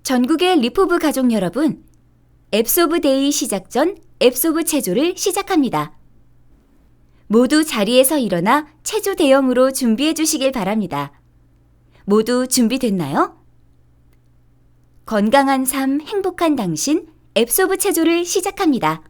전국의 리포브 가족 여러분, 앱소브 데이 시작 전 앱소브 체조를 시작합니다. 모두 자리에서 일어나 체조 대형으로 준비해 주시길 바랍니다. 모두 준비됐나요? 건강한 삶, 행복한 당신, 앱소브 체조를 시작합니다.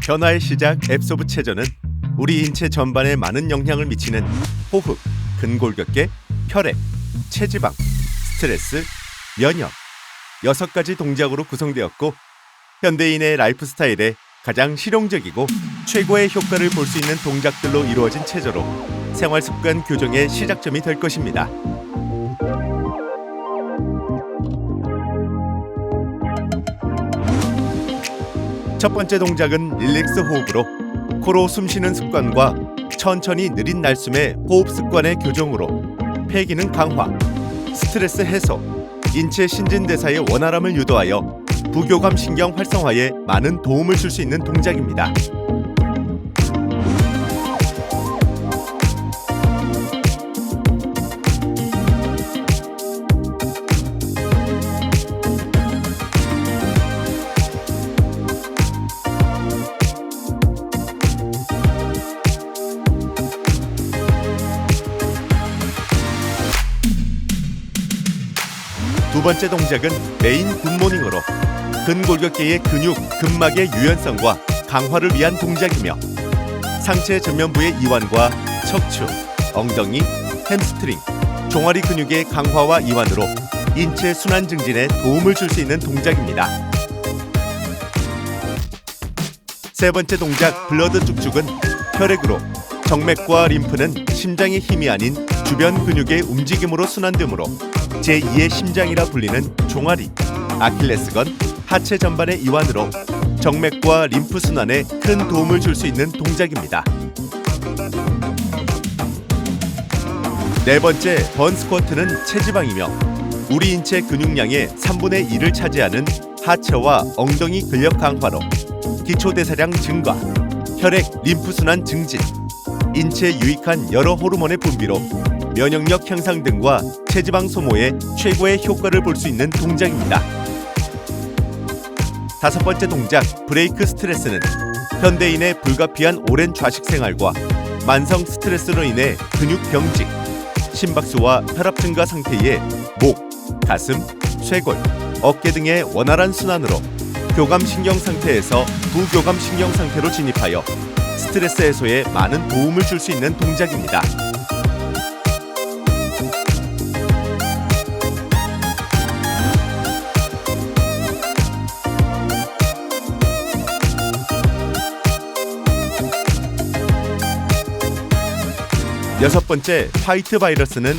변화의 시작 앱소브 체조는 우리 인체 전반에 많은 영향을 미치는 호흡, 근골격계, 혈액, 체지방, 스트레스, 면역 6가지 동작으로 구성되었고 현대인의 라이프 스타일에 가장 실용적이고 최고의 효과를 볼 수 있는 동작들로 이루어진 체조로 생활습관 교정의 시작점이 될 것입니다. 첫 번째 동작은 릴렉스 호흡으로 코로 숨쉬는 습관과 천천히 느린 날숨의 호흡 습관의 교정으로 폐기능 강화, 스트레스 해소, 인체 신진대사의 원활함을 유도하여 부교감 신경 활성화에 많은 도움을 줄 수 있는 동작입니다. 두 번째 동작은 메인 굿모닝으로 근골격계의 근육, 근막의 유연성과 강화를 위한 동작이며 상체 전면부의 이완과 척추, 엉덩이, 햄스트링, 종아리 근육의 강화와 이완으로 인체 순환 증진에 도움을 줄 수 있는 동작입니다. 세 번째 동작 블러드 쭉쭉은 혈액으로 정맥과 림프는 심장의 힘이 아닌 주변 근육의 움직임으로 순환되므로 제2의 심장이라 불리는 종아리, 아킬레스건, 하체 전반의 이완으로 정맥과 림프 순환에 큰 도움을 줄 수 있는 동작입니다. 네 번째 번 스쿼트는 체지방이며 우리 인체 근육량의 3분의 1을 차지하는 하체와 엉덩이 근력 강화로 기초대사량 증가, 혈액, 림프 순환 증진, 인체에 유익한 여러 호르몬의 분비로 면역력 향상 등과 체지방 소모에 최고의 효과를 볼 수 있는 동작입니다. 다섯 번째 동작 브레이크 스트레스는 현대인의 불가피한 오랜 좌식 생활과 만성 스트레스로 인해 근육 경직, 심박수와 혈압 증가 상태에 목, 가슴, 쇄골, 어깨 등의 원활한 순환으로 교감 신경 상태에서 부교감 신경 상태로 진입하여 스트레스 해소에 많은 도움을 줄 수 있는 동작입니다. 여섯 번째 화이트 바이러스는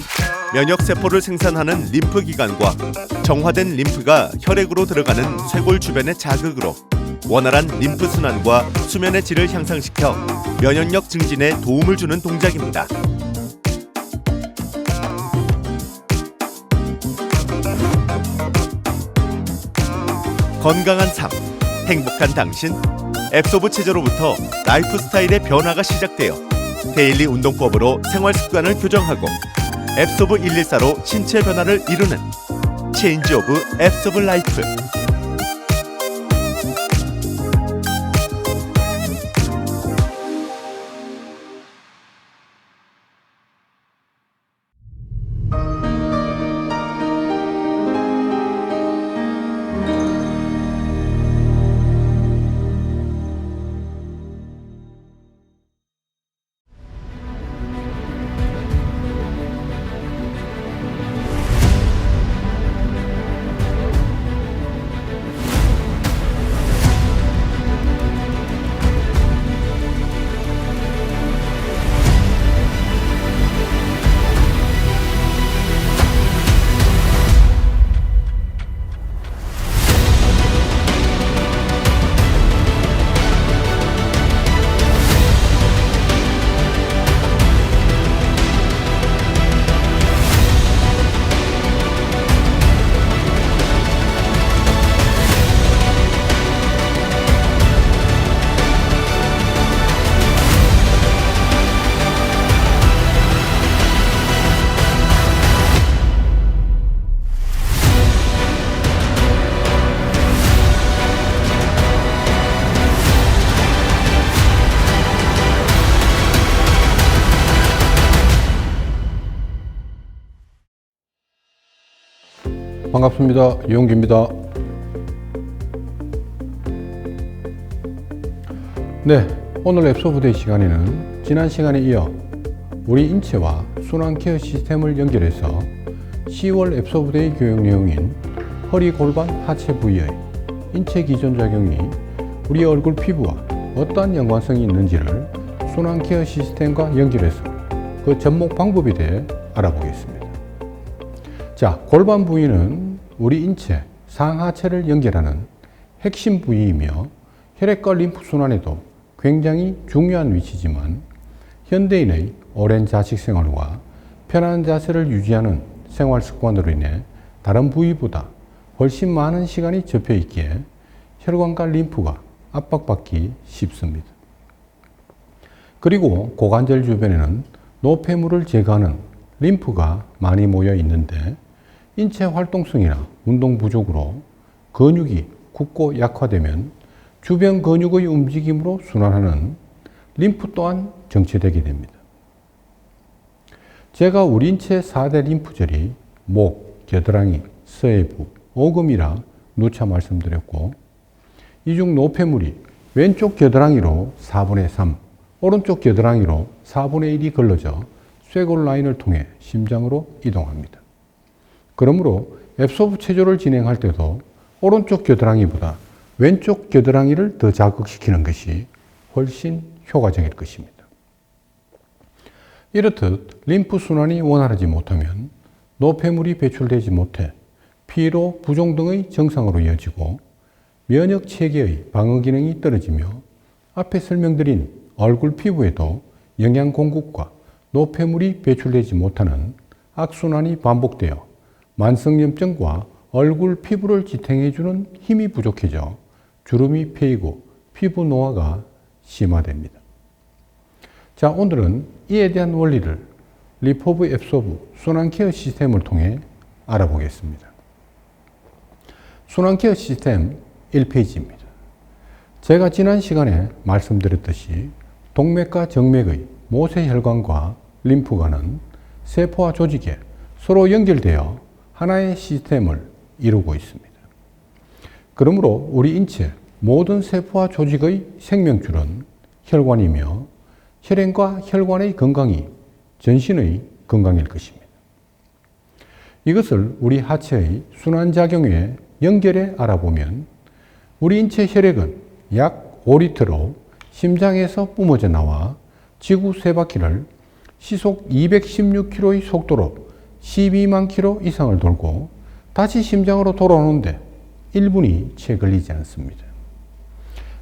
면역세포를 생산하는 림프기관과 정화된 림프가 혈액으로 들어가는 쇄골 주변의 자극으로 원활한 림프 순환과 수면의 질을 향상시켜 면역력 증진에 도움을 주는 동작입니다. 건강한 삶, 행복한 당신. 앱소브 체조로부터 라이프 스타일의 변화가 시작되어 데일리 운동법으로 생활 습관을 교정하고 앱소브 114로 신체 변화를 이루는 체인지 오브 앱소브 라이프. 반갑습니다. 이용기입니다. 네, 오늘 앱소브데이 시간에는 지난 시간에 이어 우리 인체와 순환 케어 시스템을 연결해서 10월 앱소브데이 교육 내용인 허리, 골반, 하체 부위의 인체 기존작용이 우리 얼굴 피부와 어떠한 연관성이 있는지를 순환 케어 시스템과 연결해서 그 접목 방법에 대해 알아보겠습니다. 자, 골반 부위는 우리 인체 상하체를 연결하는 핵심 부위이며 혈액과 림프 순환에도 굉장히 중요한 위치지만 현대인의 오랜 자식 생활과 편안한 자세를 유지하는 생활 습관으로 인해 다른 부위보다 훨씬 많은 시간이 접혀 있기에 혈관과 림프가 압박받기 쉽습니다. 그리고 고관절 주변에는 노폐물을 제거하는 림프가 많이 모여 있는데 인체 활동성이나 운동 부족으로 근육이 굳고 약화되면 주변 근육의 움직임으로 순환하는 림프 또한 정체되게 됩니다. 제가 우리 인체 4대 림프절이 목, 겨드랑이, 서해부, 오금이라 누차 말씀드렸고 이 중 노폐물이 왼쪽 겨드랑이로 4분의 3, 오른쪽 겨드랑이로 4분의 1이 걸러져 쇄골 라인을 통해 심장으로 이동합니다. 그러므로 앱소브 체조를 진행할 때도 오른쪽 겨드랑이보다 왼쪽 겨드랑이를 더 자극시키는 것이 훨씬 효과적일 것입니다. 이렇듯 림프 순환이 원활하지 못하면 노폐물이 배출되지 못해 피로, 부종 등의 증상으로 이어지고 면역 체계의 방어 기능이 떨어지며 앞에 설명드린 얼굴 피부에도 영양 공급과 노폐물이 배출되지 못하는 악순환이 반복되어 만성염증과 얼굴 피부를 지탱해주는 힘이 부족해져 주름이 패이고 피부 노화가 심화됩니다. 자, 오늘은 이에 대한 원리를 리포브 앱소브 순환 케어 시스템을 통해 알아보겠습니다. 순환 케어 시스템 1페이지입니다. 제가 지난 시간에 말씀드렸듯이 동맥과 정맥의 모세혈관과 림프관은 세포와 조직에 서로 연결되어 하나의 시스템을 이루고 있습니다. 그러므로 우리 인체 모든 세포와 조직의 생명줄은 혈관이며 혈행과 혈관의 건강이 전신의 건강일 것입니다. 이것을 우리 하체의 순환작용에 연결해 알아보면 우리 인체 혈액은 약 5리터로 심장에서 뿜어져 나와 지구 3바퀴를 시속 216km의 속도로 12만 킬로 이상을 돌고 다시 심장으로 돌아오는데 1분이 채 걸리지 않습니다.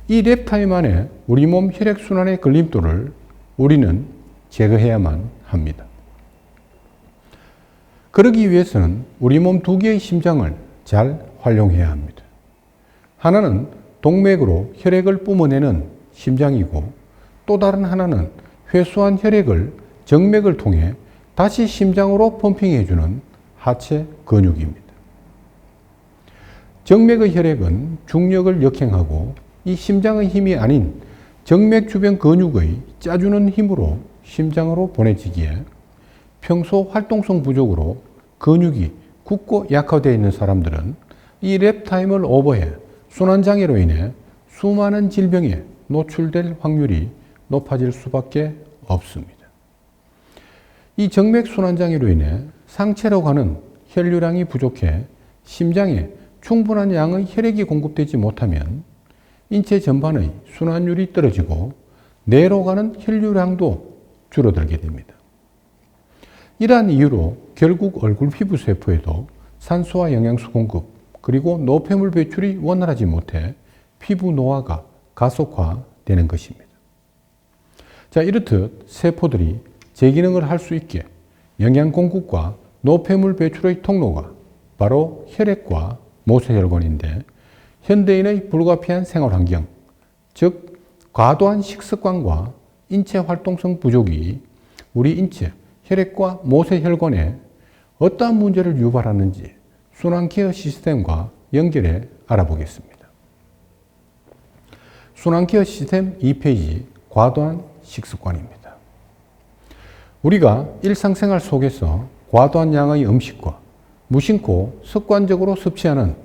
이 랩타임 안에 우리 몸 혈액순환의 걸림돌을 우리는 제거해야만 합니다. 그러기 위해서는 우리 몸 2개의 심장을 잘 활용해야 합니다. 하나는 동맥으로 혈액을 뿜어내는 심장이고 또 다른 하나는 회수한 혈액을 정맥을 통해 다시 심장으로 펌핑해주는 하체 근육입니다. 정맥의 혈액은 중력을 역행하고 이 심장의 힘이 아닌 정맥 주변 근육의 짜주는 힘으로 심장으로 보내지기에 평소 활동성 부족으로 근육이 굳고 약화되어 있는 사람들은 이 랩타임을 오버해 순환장애로 인해 수많은 질병에 노출될 확률이 높아질 수밖에 없습니다. 이 정맥 순환장애로 인해 상체로 가는 혈류량이 부족해 심장에 충분한 양의 혈액이 공급되지 못하면 인체 전반의 순환율이 떨어지고 뇌로 가는 혈류량도 줄어들게 됩니다. 이러한 이유로 결국 얼굴 피부 세포에도 산소와 영양소 공급 그리고 노폐물 배출이 원활하지 못해 피부 노화가 가속화되는 것입니다. 자, 이렇듯 세포들이 제 기능을 할 수 있게 영양 공급과 노폐물 배출의 통로가 바로 혈액과 모세혈관인데 현대인의 불가피한 생활 환경, 즉 과도한 식습관과 인체 활동성 부족이 우리 인체 혈액과 모세혈관에 어떠한 문제를 유발하는지 순환케어 시스템과 연결해 알아보겠습니다. 순환케어 시스템 2페이지 과도한 식습관입니다. 우리가 일상생활 속에서 과도한 양의 음식과 무심코 습관적으로 섭취하는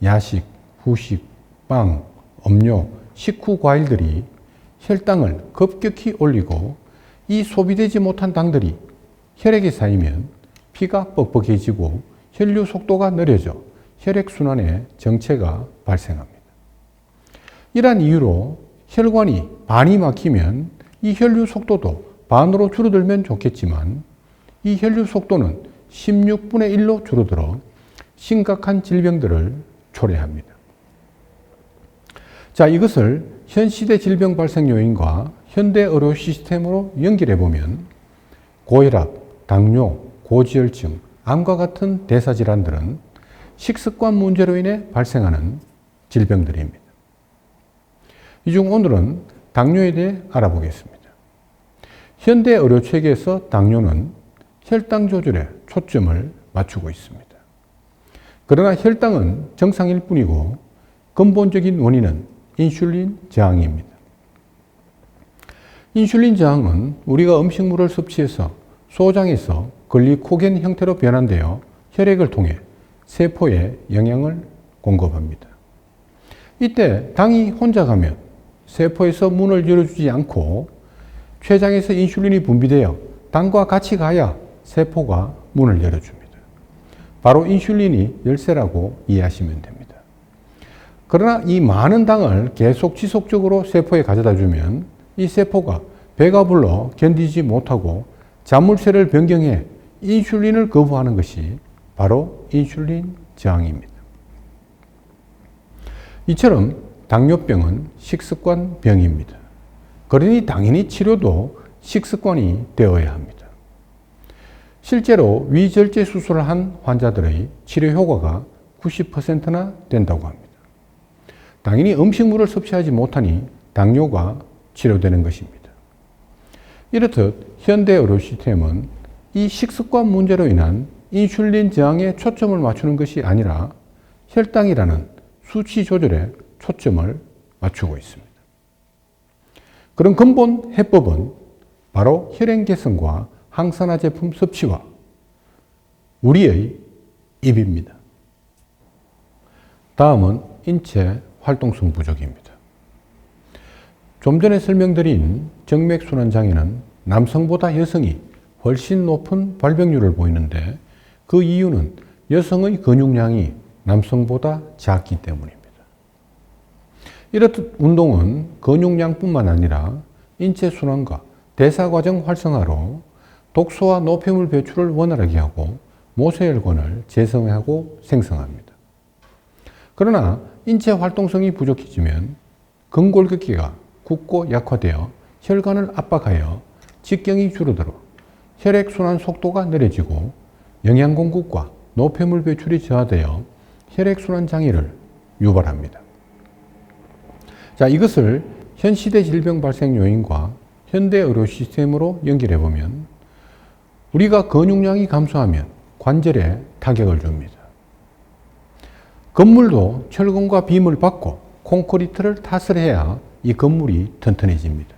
야식, 후식, 빵, 음료, 식후 과일들이 혈당을 급격히 올리고 이 소비되지 못한 당들이 혈액에 쌓이면 피가 뻑뻑해지고 혈류 속도가 느려져 혈액순환에 정체가 발생합니다. 이러한 이유로 혈관이 반이 막히면 이 혈류 속도도 반으로 줄어들면 좋겠지만 이 혈류 속도는 16분의 1로 줄어들어 심각한 질병들을 초래합니다. 자, 이것을 현 시대 질병 발생 요인과 현대 의료 시스템으로 연결해 보면 고혈압, 당뇨, 고지혈증, 암과 같은 대사질환들은 식습관 문제로 인해 발생하는 질병들입니다. 이 중 오늘은 당뇨에 대해 알아보겠습니다. 현대 의료 체계에서 당뇨는 혈당 조절에 초점을 맞추고 있습니다. 그러나 혈당은 정상일 뿐이고 근본적인 원인은 인슐린 저항입니다. 인슐린 저항은 우리가 음식물을 섭취해서 소장에서 글리코겐 형태로 변환되어 혈액을 통해 세포에 영양을 공급합니다. 이때 당이 혼자 가면 세포에서 문을 열어주지 않고 췌장에서 인슐린이 분비되어 당과 같이 가야 세포가 문을 열어줍니다. 바로 인슐린이 열쇠라고 이해하시면 됩니다. 그러나 이 많은 당을 계속 지속적으로 세포에 가져다 주면 이 세포가 배가 불러 견디지 못하고 자물쇠를 변경해 인슐린을 거부하는 것이 바로 인슐린 저항입니다. 이처럼 당뇨병은 식습관병입니다. 그러니 당연히 치료도 식습관이 되어야 합니다. 실제로 위절제 수술을 한 환자들의 치료 효과가 90%나 된다고 합니다. 당연히 음식물을 섭취하지 못하니 당뇨가 치료되는 것입니다. 이렇듯 현대 의료 시스템은 이 식습관 문제로 인한 인슐린 저항에 초점을 맞추는 것이 아니라 혈당이라는 수치 조절에 초점을 맞추고 있습니다. 그런 근본 해법은 바로 혈행 개선과 항산화 제품 섭취와 우리의 입입니다. 다음은 인체 활동성 부족입니다. 좀 전에 설명드린 정맥순환장애는 남성보다 여성이 훨씬 높은 발병률을 보이는데 그 이유는 여성의 근육량이 남성보다 작기 때문입니다. 이렇듯 운동은 근육량뿐만 아니라 인체 순환과 대사과정 활성화로 독소와 노폐물 배출을 원활하게 하고 모세혈관을 재생하고 생성합니다. 그러나 인체 활동성이 부족해지면 근골격계가 굳고 약화되어 혈관을 압박하여 직경이 줄어들어 혈액순환 속도가 느려지고 영양 공급과 노폐물 배출이 저하되어 혈액순환 장애를 유발합니다. 자, 이것을 현 시대 질병 발생 요인과 현대 의료 시스템으로 연결해 보면 우리가 근육량이 감소하면 관절에 타격을 줍니다. 건물도 철근과 빔을 받고 콘크리트를 탓을 해야 이 건물이 튼튼해집니다.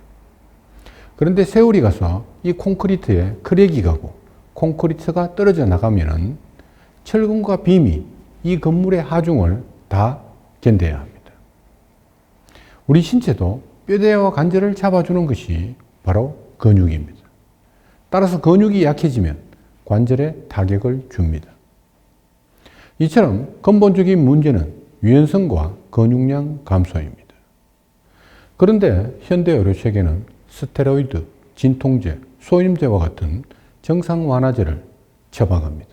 그런데 세월이 가서 이 콘크리트에 크랙이 가고 콘크리트가 떨어져 나가면은 철근과 빔이 이 건물의 하중을 다 견뎌야 합니다. 우리 신체도 뼈대와 관절을 잡아주는 것이 바로 근육입니다. 따라서 근육이 약해지면 관절에 타격을 줍니다. 이처럼 근본적인 문제는 유연성과 근육량 감소입니다. 그런데 현대 의료체계는 스테로이드, 진통제, 소임제와 같은 정상 완화제를 처방합니다.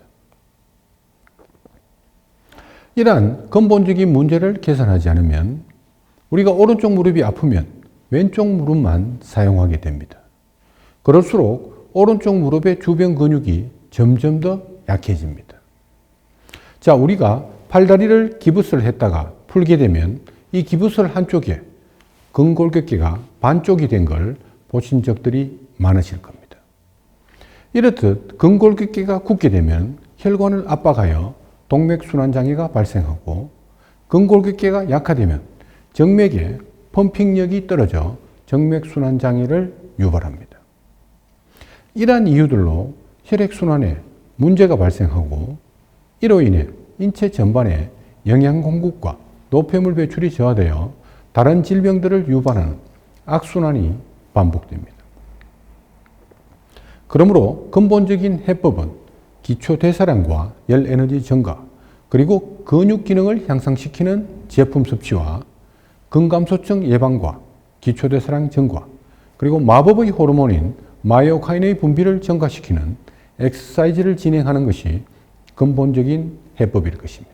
이러한 근본적인 문제를 개선하지 않으면 우리가 오른쪽 무릎이 아프면 왼쪽 무릎만 사용하게 됩니다. 그럴수록 오른쪽 무릎의 주변 근육이 점점 더 약해집니다. 자, 우리가 팔다리를 기부스를 했다가 풀게 되면 이 기부스 한쪽에 근골격계가 반쪽이 된 걸 보신 적들이 많으실 겁니다. 이렇듯 근골격계가 굳게 되면 혈관을 압박하여 동맥순환장애가 발생하고 근골격계가 약화되면 정맥의 펌핑력이 떨어져 정맥순환장애를 유발합니다. 이러한 이유들로 혈액순환에 문제가 발생하고 이로 인해 인체 전반에 영양 공급과 노폐물 배출이 저하되어 다른 질병들을 유발하는 악순환이 반복됩니다. 그러므로 근본적인 해법은 기초 대사량과 열 에너지 증가, 그리고 근육 기능을 향상시키는 제품 섭취와 근감소증 예방과 기초 대사량 증가, 그리고 마법의 호르몬인 마이오카인의 분비를 증가시키는 엑서사이즈를 진행하는 것이 근본적인 해법일 것입니다.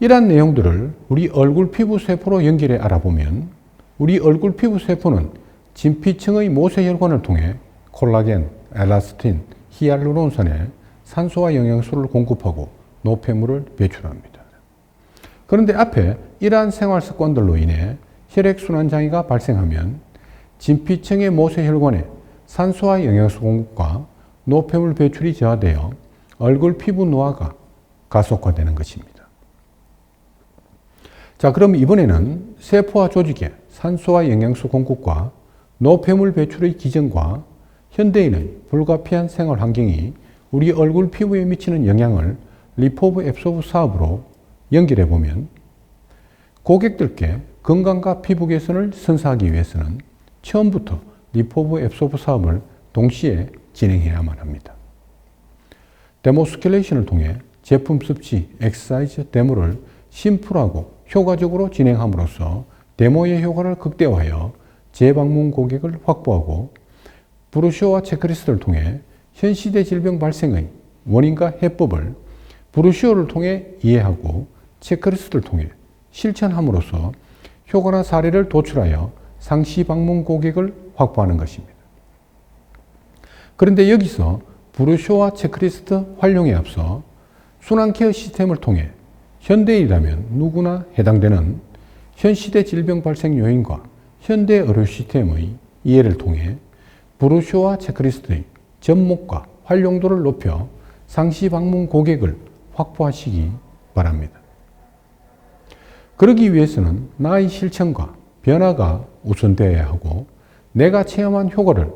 이러한 내용들을 우리 얼굴 피부 세포로 연결해 알아보면 우리 얼굴 피부 세포는 진피층의 모세혈관을 통해 콜라겐, 엘라스틴, 히알루론산에 산소와 영양소를 공급하고 노폐물을 배출합니다. 그런데 앞에 이러한 생활 습관들로 인해 혈액순환 장애가 발생하면 진피층의 모세혈관에 산소와 영양소 공급과 노폐물 배출이 저하되어 얼굴 피부 노화가 가속화되는 것입니다. 자, 그럼 이번에는 세포와 조직에 산소와 영양소 공급과 노폐물 배출의 기전과 현대인의 불가피한 생활 환경이 우리 얼굴 피부에 미치는 영향을 리포브 앱소브 사업으로 연결해 보면 고객들께 건강과 피부 개선을 선사하기 위해서는 처음부터 리포브 앱소브 사업을 동시에 진행해야만 합니다. 데모스큘레이션을 통해 제품 섭취, 엑서사이즈 데모를 심플하고 효과적으로 진행함으로써 데모의 효과를 극대화하여 재방문 고객을 확보하고 브로셔와 체크리스트를 통해 현 시대 질병 발생의 원인과 해법을 브로셔를 통해 이해하고 체크리스트를 통해 실천함으로써 효과나 사례를 도출하여 상시 방문 고객을 확보하는 것입니다. 그런데 여기서 브로셔와 체크리스트 활용에 앞서 순환케어 시스템을 통해 현대인이라면 누구나 해당되는 현 시대 질병 발생 요인과 현대 의료 시스템의 이해를 통해 브로셔와 체크리스트의 접목과 활용도를 높여 상시 방문 고객을 확보하시기 바랍니다. 그러기 위해서는 나의 실천과 변화가 우선되어야 하고 내가 체험한 효과를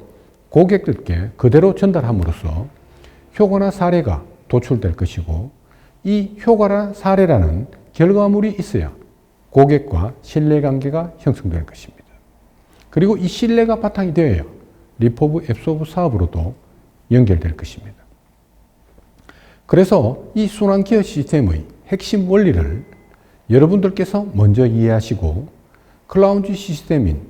고객들께 그대로 전달함으로써 효과나 사례가 도출될 것이고 이 효과나 사례라는 결과물이 있어야 고객과 신뢰관계가 형성될 것입니다. 그리고 이 신뢰가 바탕이 되어야 리포브 앱소브 사업으로도 연결될 것입니다. 그래서 이 순환케어 시스템의 핵심 원리를 여러분들께서 먼저 이해하시고 클라운지 시스템인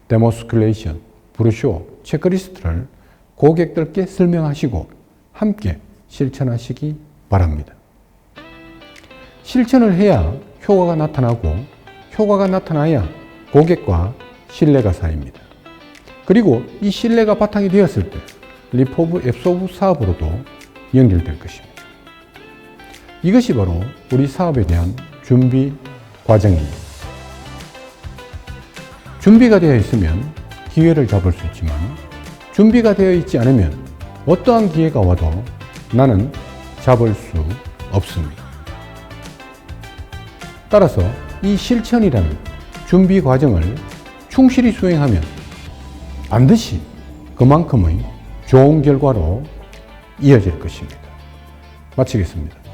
데모스큘레이션, 브로셔, 체크리스트를 고객들께 설명하시고 함께 실천하시기 바랍니다. 실천을 해야 효과가 나타나고 효과가 나타나야 고객과 신뢰가 쌓입니다. 그리고 이 신뢰가 바탕이 되었을 때 리포브 앱소브 사업으로도 연결될 것입니다. 이것이 바로 우리 사업에 대한 준비 과정입니다. 준비가 되어 있으면 기회를 잡을 수 있지만 준비가 되어 있지 않으면 어떠한 기회가 와도 나는 잡을 수 없습니다. 따라서 이 실천이라는 준비 과정을 충실히 수행하면 반드시 그만큼의 좋은 결과로 이어질 것입니다. 마치겠습니다.